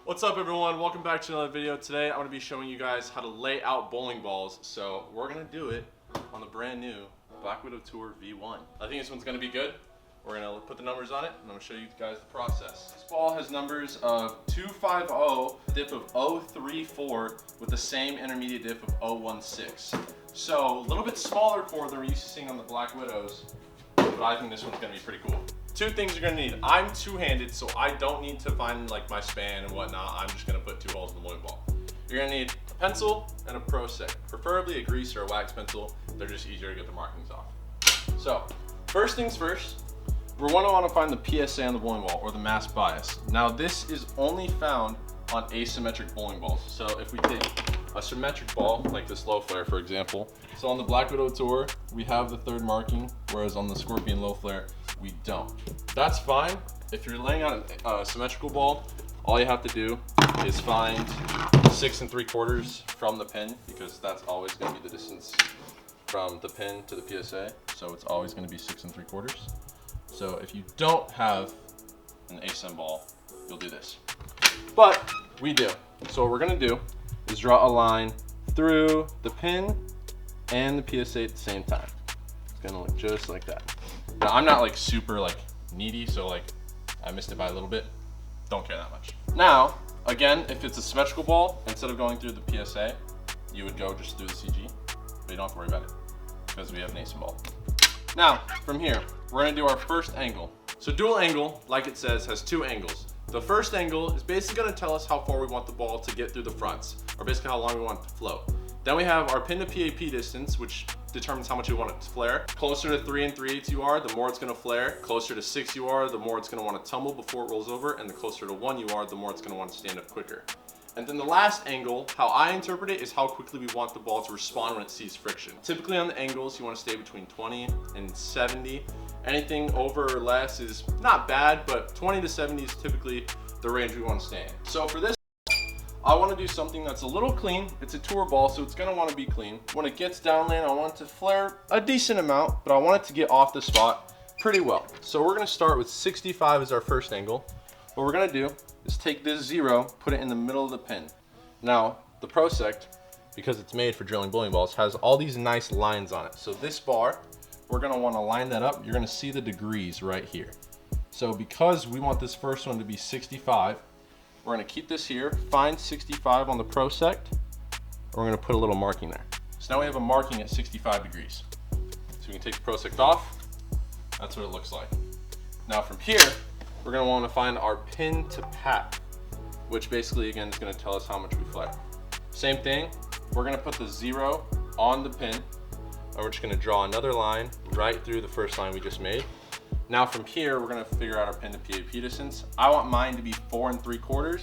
What's up everyone, welcome back to another video. Today I'm going to be showing you guys how to lay out bowling balls. So we're going to do it on the brand new Black Widow Tour V1. I think this one's going to be good. We're going to put the numbers on it and I'm going to show you guys the process. This ball has numbers of 250, dip of 034 with the same intermediate dip of 016. So a little bit smaller core than we're used to seeing on the Black Widows, but I think this one's going to be pretty cool. Two things you're gonna need. I'm two-handed, so I don't need to find like my span and whatnot. I'm just gonna put 2 holes in the bowling ball. You're gonna need a pencil and a pro set, preferably a grease or a wax pencil. They're just easier to get the markings off. So, first things first, we're gonna wanna find the PSA on the bowling ball, or the mass bias. Now this is only found on asymmetric bowling balls. So if we take a symmetric ball, like this low flare for example. So on the Black Widow Tour, we have the 3rd marking, whereas on the Scorpion low flare, we don't. That's fine. If you're laying out a symmetrical ball, all you have to do is find 6 3/4 from the pin, because that's always gonna be the distance from the pin to the PSA. So it's always gonna be 6 3/4. So if you don't have an asym ball, you'll do this. But we do. So what we're gonna do is draw a line through the pin and the PSA at the same time. It's gonna look just like that. Now I'm not like super like needy, so like I missed it by a little bit. Don't care that much. Now, again, if it's a symmetrical ball, instead of going through the PSA, you would go just through the CG, but you don't have to worry about it because we have an asym ball. Now, from here, we're gonna do our first angle. So dual angle, like it says, has 2 angles. The first angle is basically gonna tell us how far we want the ball to get through the fronts, or basically how long we want it to float. Then we have our pin to PAP distance, which determines how much we want it to flare. Closer to 3 3/8 you are, the more it's gonna flare. Closer to 6 you are, the more it's gonna wanna tumble before it rolls over. And the closer to 1 you are, the more it's gonna wanna stand up quicker. And then the last angle, how I interpret it, is how quickly we want the ball to respond when it sees friction. Typically on the angles, you wanna stay between 20 and 70. Anything over or less is not bad, but 20 to 70 is typically the range we wanna stay in. So for this, I want to do something that's a little clean. It's a tour ball, so it's going to want to be clean. When it gets downlane, I want it to flare a decent amount, but I want it to get off the spot pretty well. So we're going to start with 65 as our first angle. What we're going to do is take this 0, put it in the middle of the pin. Now, the Prosect, because it's made for drilling bowling balls, has all these nice lines on it. So this bar, we're going to want to line that up. You're going to see the degrees right here. So because we want this first one to be 65, we're gonna keep this here, find 65 on the Prosect, and we're gonna put a little marking there. So now we have a marking at 65 degrees. So we can take the Prosect off. That's what it looks like. Now from here, we're gonna wanna find our pin to PAP, which basically, again, is gonna tell us how much we flare. Same thing, we're gonna put the 0 on the pin, and we're just gonna draw another line right through the first line we just made. Now from here, we're gonna figure out our pin to PAP distance. I want mine to be 4 3/4.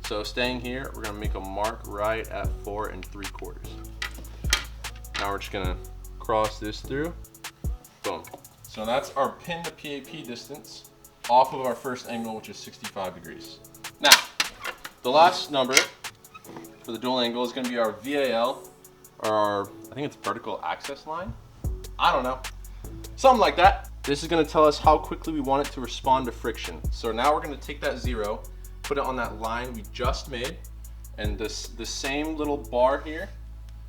So staying here, we're gonna make a mark right at 4 3/4. Now we're just gonna cross this through, boom. So that's our pin to PAP distance off of our first angle, which is 65 degrees. Now, the last number for the dual angle is gonna be our VAL, or our, I think it's vertical access line. I don't know, something like that. This is gonna tell us how quickly we want it to respond to friction. So now we're gonna take that 0, put it on that line we just made, and the same little bar here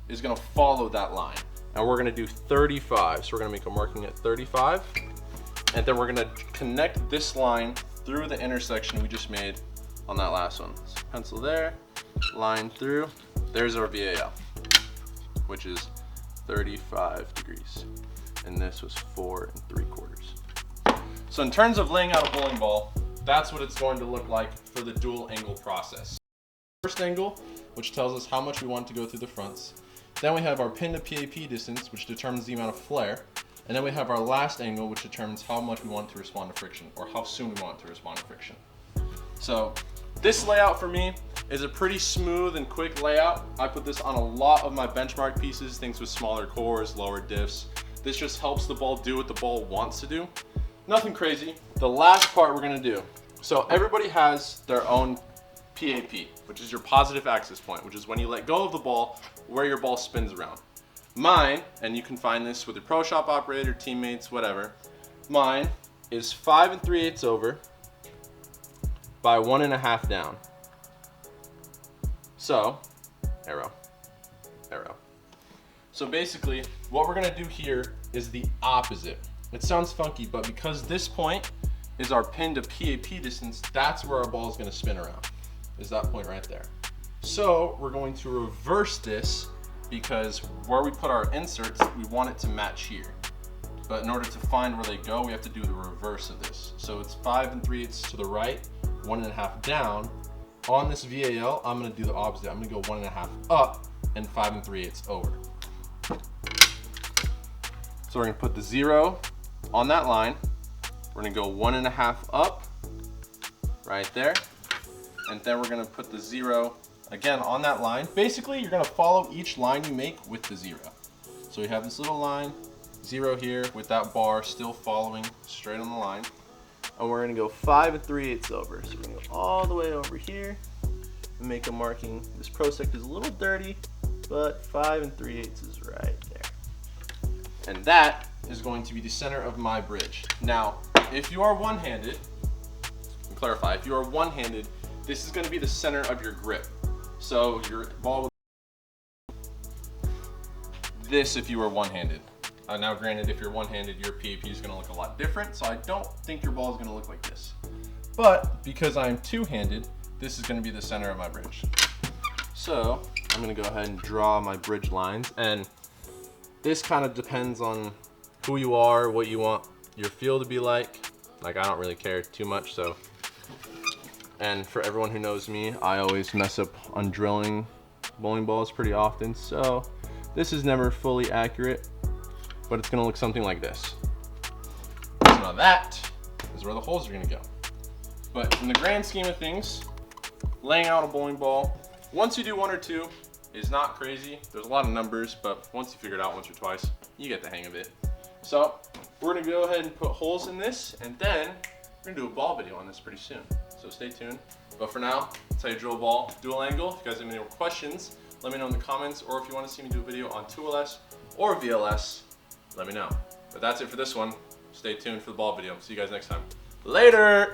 is gonna follow that line. And we're gonna do 35. So we're gonna make a marking at 35, and then we're gonna connect this line through the intersection we just made on that last one. So pencil there, line through, there's our VAL, which is 35 degrees. And this was 4 3/4. So in terms of laying out a bowling ball, that's what it's going to look like for the dual angle process. First angle, which tells us how much we want to go through the fronts. Then we have our pin to PAP distance, which determines the amount of flare. And then we have our last angle, which determines how much we want it to respond to friction, or how soon we want it to respond to friction. So this layout for me is a pretty smooth and quick layout. I put this on a lot of my benchmark pieces, things with smaller cores, lower diffs. This just helps the ball do what the ball wants to do. Nothing crazy. The last part we're gonna do. So everybody has their own PAP, which is your positive axis point, which is when you let go of the ball, where your ball spins around. Mine, and you can find this with your pro shop operator, teammates, whatever. Mine is 5 3/8 over by 1.5 down. So, arrow, arrow. So basically, what we're gonna do here is the opposite. It sounds funky, but because this point is our pin to PAP distance, that's where our ball is gonna spin around, is that point right there. So we're going to reverse this because where we put our inserts, we want it to match here. But in order to find where they go, we have to do the reverse of this. So it's 5 3/8 to the right, 1 1/2 down. On this VAL, I'm gonna do the opposite. I'm gonna go 1 1/2 up and 5 3/8 over. So we're gonna put the 0 on that line. We're gonna go 1 1/2 up, right there. And then we're gonna put the 0 again on that line. Basically, you're gonna follow each line you make with the 0. So we have this little line, 0 here with that bar still following straight on the line. And we're gonna go 5 3/8 over. So we're gonna go all the way over here and make a marking. This prosect is a little dirty, but 5 3/8 is right there. And that is going to be the center of my bridge. Now, if you are one-handed, and clarify, if you are one-handed, this is gonna be the center of your grip. So your ball will this if you are one-handed. Now granted, if you're one-handed, your PAP is gonna look a lot different, so I don't think your ball is gonna look like this. But because I'm two-handed, this is gonna be the center of my bridge. So I'm gonna go ahead and draw my bridge lines, and this kind of depends on who you are, what you want your feel to be like. Like, I don't really care too much, so. And for everyone who knows me, I always mess up on drilling bowling balls pretty often, so this is never fully accurate, but it's gonna look something like this. So now that is where the holes are gonna go. But in the grand scheme of things, laying out a bowling ball, once you do 1 or 2, is not crazy. There's a lot of numbers, but once you figure it out once or twice, you get the hang of it. So we're gonna go ahead and put holes in this, and then we're gonna do a ball video on this pretty soon. So stay tuned. But for now, that's how you drill a ball dual angle. If you guys have any more questions, let me know in the comments, or if you want to see me do a video on 2LS or VLS, let me know. But that's it for this one. Stay tuned for the ball video. See you guys next time. Later!